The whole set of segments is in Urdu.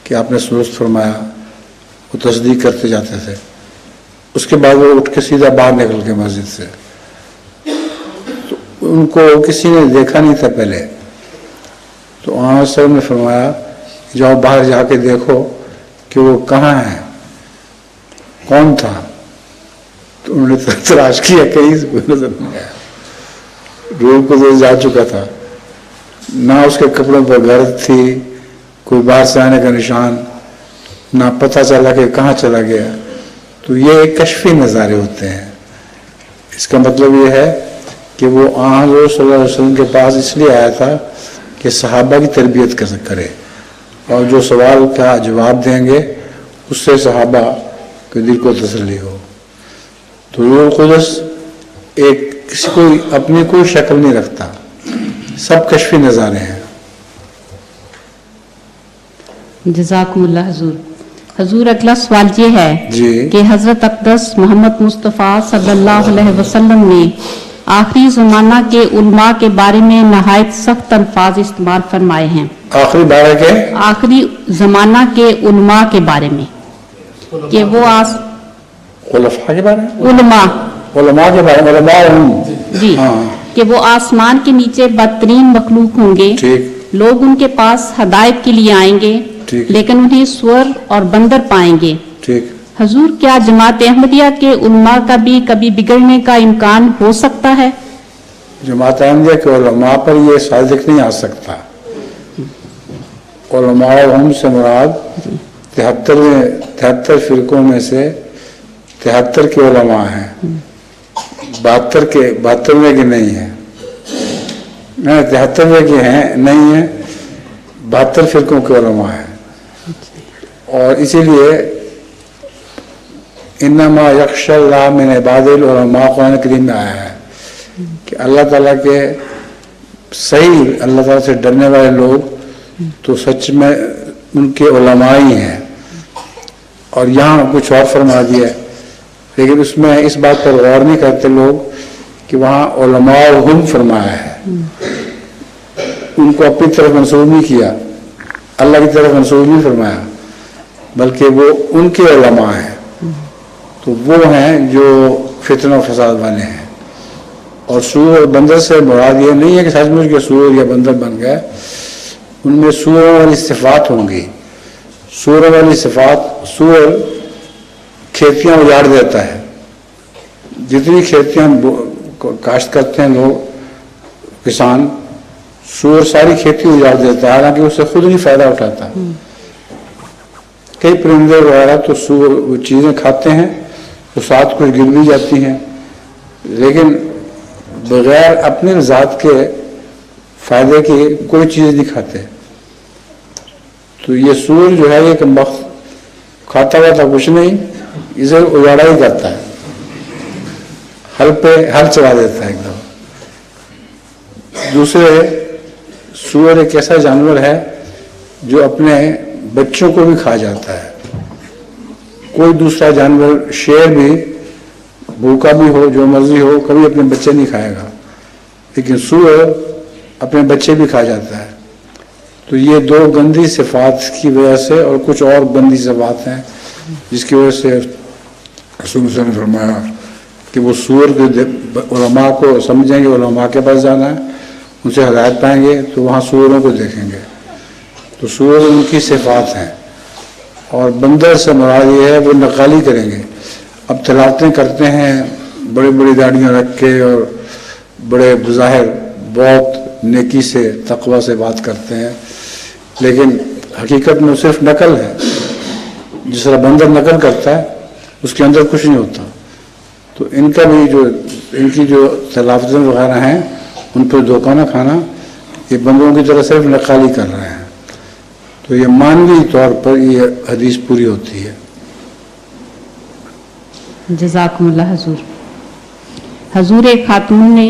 کہ آپ نے درست فرمایا، وہ تصدیق کرتے جاتے تھے. اس کے بعد وہ اٹھ کے سیدھا باہر نکل کے مسجد سے. تو ان کو کسی نے دیکھا نہیں تھا پہلے، تو آن صاحب نے فرمایا جاؤ باہر جا کے دیکھو کہ وہ کہاں ہے، کون تھا. تو انہوں نے تلاش کیا، کہیں سے کوئی نظر نہیں آیا. روح القدس جا چکا تھا، نہ اس کے کپڑوں پر گرد تھی، کوئی باہر سے آنے کا نشان، نہ پتہ چلا کہ کہاں چلا گیا. تو یہ کشفی نظارے ہوتے ہیں. اس کا مطلب یہ ہے کہ وہ حضور صلی اللہ علیہ وسلم کے پاس اس لیے آیا تھا کہ صحابہ کی تربیت کرے، اور جو سوال کا جواب دیں گے اس سے صحابہ کے دل کو تسلی ہو. تو روح القدس کسی کو اپنی کوئی شکل نہیں رکھتا، سب کشفی نظارے ہیں. جزاکم اللہ حضور. حضور اگلا سوال یہ ہے جی کہ حضرت اقدس محمد مصطفیٰ صلی اللہ علیہ وسلم نے آخری زمانہ کے علماء کے بارے میں نہایت سخت الفاظ استعمال فرمائے ہیں. آخری زمانہ کے علماء کے بارے میں کہ وہ خلفاء کے بارے میں، علماء کے بارے میں، علماء جی کہ وہ آسمان کے نیچے بدترین مخلوق ہوں گے. لوگ ان کے پاس ہدایت کے لیے آئیں گے لیکن انہیں سور اور بندر پائیں گے. حضور کیا جماعت احمدیہ کے علماء کا بھی کبھی بگڑنے کا امکان ہو سکتا ہے؟ جماعت احمدیہ کے علماء پر یہ صادق نہیں آ سکتا. علماء ہم سے مراد 73 فرقوں میں سے 73 کے علماء ہیں، 72ویں کے نہیں ہیں، 73ویں کے ہیں نہیں ہیں، 72 فرقوں کے علماء ہیں. اور اسی لیے انما یخشی اللہ من عباد العلماء قرآن کریم میں آیا ہے کہ اللہ تعالیٰ کے صحیح اللہ تعالیٰ سے ڈرنے والے لوگ تو سچ میں ان کے علماء ہی ہیں. اور یہاں کچھ اور فرما دیا ہے، لیکن اس میں اس بات پر غور نہیں کرتے لوگ کہ وہاں علماء ہم فرمایا ہے. ان کو اپنی طرف منسوب نہیں کیا، اللہ کی طرف منسوب نہیں فرمایا، بلکہ وہ ان کے علماء ہیں. تو وہ ہیں جو فتنہ و فساد والے ہیں. اور سور اور بندر سے مراد یہ نہیں ہے کہ سچ مچ کے سور یا بندر بن گئے، ان میں سوروں والی صفات ہوں گی. سوروں والی صفات، سور کھیتیاں اجاڑ دیتا ہے، جتنی کھیتیاں کاشت کرتے ہیں لوگ کسان، سور ساری کھیتی اجاڑ دیتا ہے، حالانکہ اس سے خود نہیں فائدہ اٹھاتا. کئی پرندے وغیرہ تو سور وہ چیزیں کھاتے ہیں، تو ساتھ کچھ گر بھی جاتی ہیں، لیکن بغیر اپنے ذات کے فائدے کی کوئی چیز نہیں کھاتے. تو یہ سور جو ہے یہ کمبخت کھاتا ہوا تھا کچھ نہیں، اسے اجاڑا ہی کرتا ہے، ہل چلا دیتا ہے ایک دم. دوسرے سور ایک ایسا جانور ہے جو اپنے بچوں کو بھی کھا جاتا ہے. کوئی دوسرا جانور، شیر بھی بھوکا بھی ہو، جو مرضی ہو، کبھی اپنے بچے نہیں کھائے گا، لیکن سور اپنے بچے بھی کھا جاتا ہے. تو یہ دو گندی صفات کی وجہ سے، اور کچھ اور گندی صفات ہیں جس کی وجہ سے رسول اللہ نے فرمایا کہ وہ سور کے علماء کو سمجھیں گے، علماء کے پاس جانا ہے، ان سے ہدایت پائیں گے تو وہاں سوروں کو دیکھیں گے. تو سور ان کی صفات ہیں. اور بندر سے مراد یہ ہے وہ نقالی کریں گے. اب تلاوتیں کرتے ہیں بڑی بڑی داڑیاں رکھ کے، اور بڑے بظاہر بہت نیکی سے تقوی سے بات کرتے ہیں، لیکن حقیقت میں صرف نقل ہے. جس طرح بندر نقل کرتا ہے اس کے اندر کچھ نہیں ہوتا. تو ان کا بھی ان کی جو تلاوتیں وغیرہ ہیں ان پہ دھوکہ نہ کھانا، یہ بندوں کی طرح صرف نقالی کر رہے ہیں. تو یہ مانوی طور پر یہ حدیث پوری ہوتی ہے. جزاکم اللہ حضور. حضور ایک خاتون نے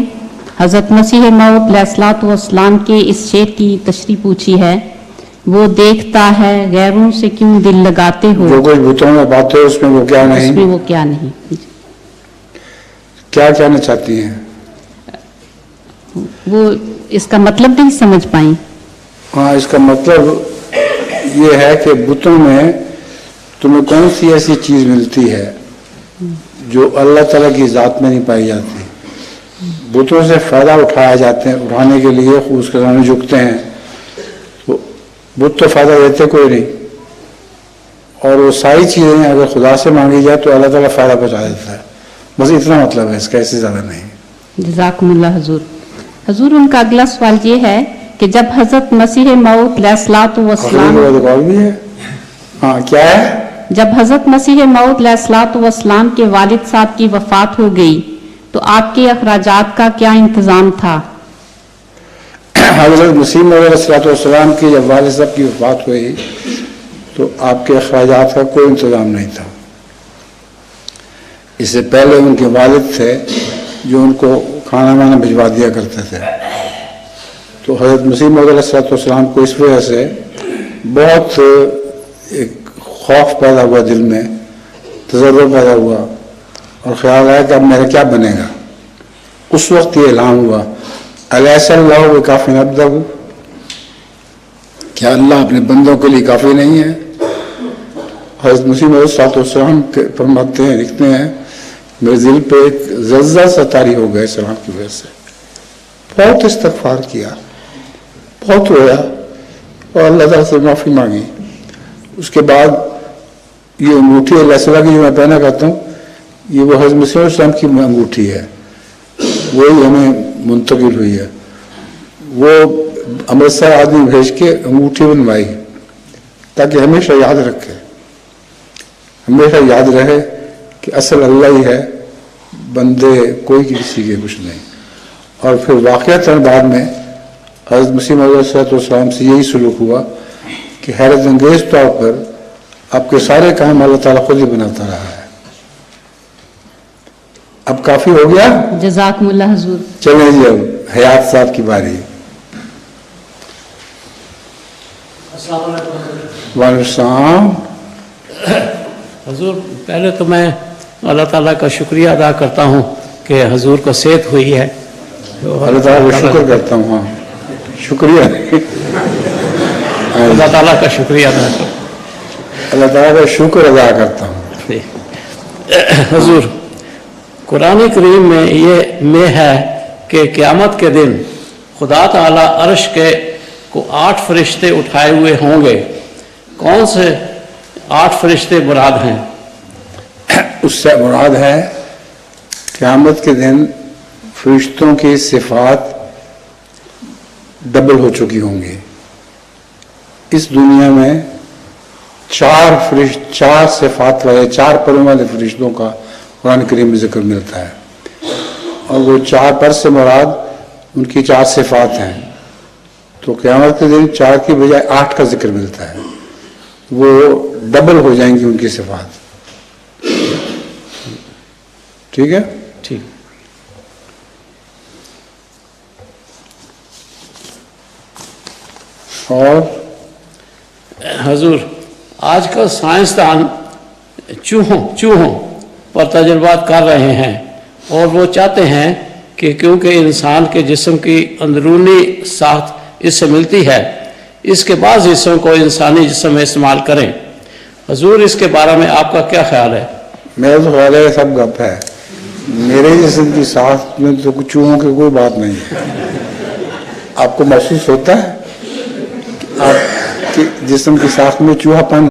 حضرت مسیح موعود علیہ الصلوۃ والسلام کے اس شعر کی تشریح پوچھی ہے، وہ دیکھتا ہے غیروں سے کیوں دل لگاتے ہو، جو کچھ بتوں میں بات ہے اس میں وہ کیا نہیں، اس میں وہ کیا نہیں. کیا کہنا چاہتی ہیں وہ؟ اس کا مطلب نہیں سمجھ پائیں. ہاں، اس کا مطلب یہ ہے کہ بتوں میں تمہیں کون سی ایسی چیز ملتی ہے جو اللہ تعالیٰ کی ذات میں نہیں پائی جاتی. بتوں سے فائدہ اٹھانے کے لیے اس کے سامنے جھکتے ہیں. تو بت تو فائدہ دیتے کوئی نہیں, اور وہ ساری چیزیں اگر خدا سے مانگی جائے تو اللہ تعالیٰ فائدہ پہنچا دیتا ہے. بس اتنا مطلب ہے اس کا, ایسے زیادہ نہیں. جزاکم اللہ حضور. حضور ان کا اگلا سوال یہ ہے کہ جب حضرت مسیح موعود علیہ الصلوۃ والسلام بھی ہے. ہاں کیا ہے؟ جب حضرت مسیح موعود علیہ الصلوۃ والسلام کے والد صاحب کی وفات ہو گئی تو آپ کے اخراجات کا کیا انتظام تھا؟ حضرت مسیح موعود علیہ الصلوۃ والسلام کی جب والد صاحب کی وفات ہوئی تو آپ کے اخراجات کا کوئی انتظام نہیں تھا. اس سے پہلے ان کے والد تھے جو ان کو کھانا وانا بھجوا دیا کرتے تھے. تو حضرت مسیح موعود علیہ الصلوۃ والسلام کو اس وجہ سے بہت ایک خوف پیدا ہوا, دل میں تجربہ پیدا ہوا, اور خیال آیا کہ اب میرا کیا بنے گا. اس وقت یہ اعلان ہوا الیس اللہ بکافٍ عبدہ, کیا اللہ اپنے بندوں کے لیے کافی نہیں ہے؟ حضرت مسیح موعود علیہ الصلوۃ والسلام فرماتے ہیں, لکھتے ہیں, میرے دل پہ ایک زلزلہ سا طاری ہو گیا سلام کی وجہ سے. بہت استغفار کیا, بہت رویا اور اللہ تعالیٰ سے معافی مانگی. اس کے بعد یہ انگوٹھی اللہ صلی اللہ کی جو میں پہنا کرتا ہوں, یہ وہ حضرت مسیح علیہ السلام کی انگوٹھی ہے, وہی ہمیں منتقل ہوئی ہے. وہ امرتسر آدمی بھیج کے انگوٹھی بنوائی تاکہ ہمیشہ یاد رکھے, ہمیشہ یاد رہے کہ اصل اللہ ہی ہے, بندے کوئی کسی کے کچھ نہیں. اور پھر واقعتاً بعد میں حضرت مسیح موعود علیہ السلام سے یہی سلوک ہوا کہ حیرت انگیز طور پر آپ کے سارے کام اللہ تعالیٰ خود ہی بناتا رہا ہے. اب کافی ہو گیا. جزاکم اللہ حضور. چلیں جی اب حیات صاحب کی باری. وعلیکم السلام. حضور پہلے تو میں اللہ تعالیٰ کا شکریہ ادا کرتا ہوں کہ حضور کو صحت ہوئی ہے. اللہ تعالیٰ کا شکر کرتا ہوں. ہاں شکریہ, اللہ تعالیٰ کا شکریہ ادا کرتا ہوں. اللہ تعالیٰ کا شکر ادا کرتا ہوں. حضور قرآن کریم میں یہ ہے کہ قیامت کے دن خدا تعالیٰ عرش کے کو 8 فرشتے اٹھائے ہوئے ہوں گے. کون سے 8 فرشتے مراد ہیں؟ اس سے مراد ہے قیامت کے دن فرشتوں کی صفات ڈبل ہو چکی ہوں گی. اس دنیا میں 4 صفات والے 4 پروں والے فرشتوں کا قرآن کریم میں ذکر ملتا ہے, اور وہ 4 پر سے مراد ان کی 4 صفات ہیں. تو قیامت کے دن 4 کی بجائے 8 کا ذکر ملتا ہے, وہ ڈبل ہو جائیں گی ان کی صفات. ٹھیک ہے. ٹھیک. اور حضور آج کل سائنسدان چوہوں پر تجربات کر رہے ہیں, اور وہ چاہتے ہیں کہ کیونکہ انسان کے جسم کی اندرونی ساخت اس سے ملتی ہے, اس کے بعض حصوں کو انسانی جسم میں استعمال کریں. حضور اس کے بارے میں آپ کا کیا خیال ہے؟ میرا تو خیال ہے سب گپ ہے. میرے جسم کی ساخت میں تو کچھ چوہوں کی کوئی بات نہیں ہے. آپ کو محسوس ہوتا ہے آپ کے جسم کی ساخت میں چوہا پن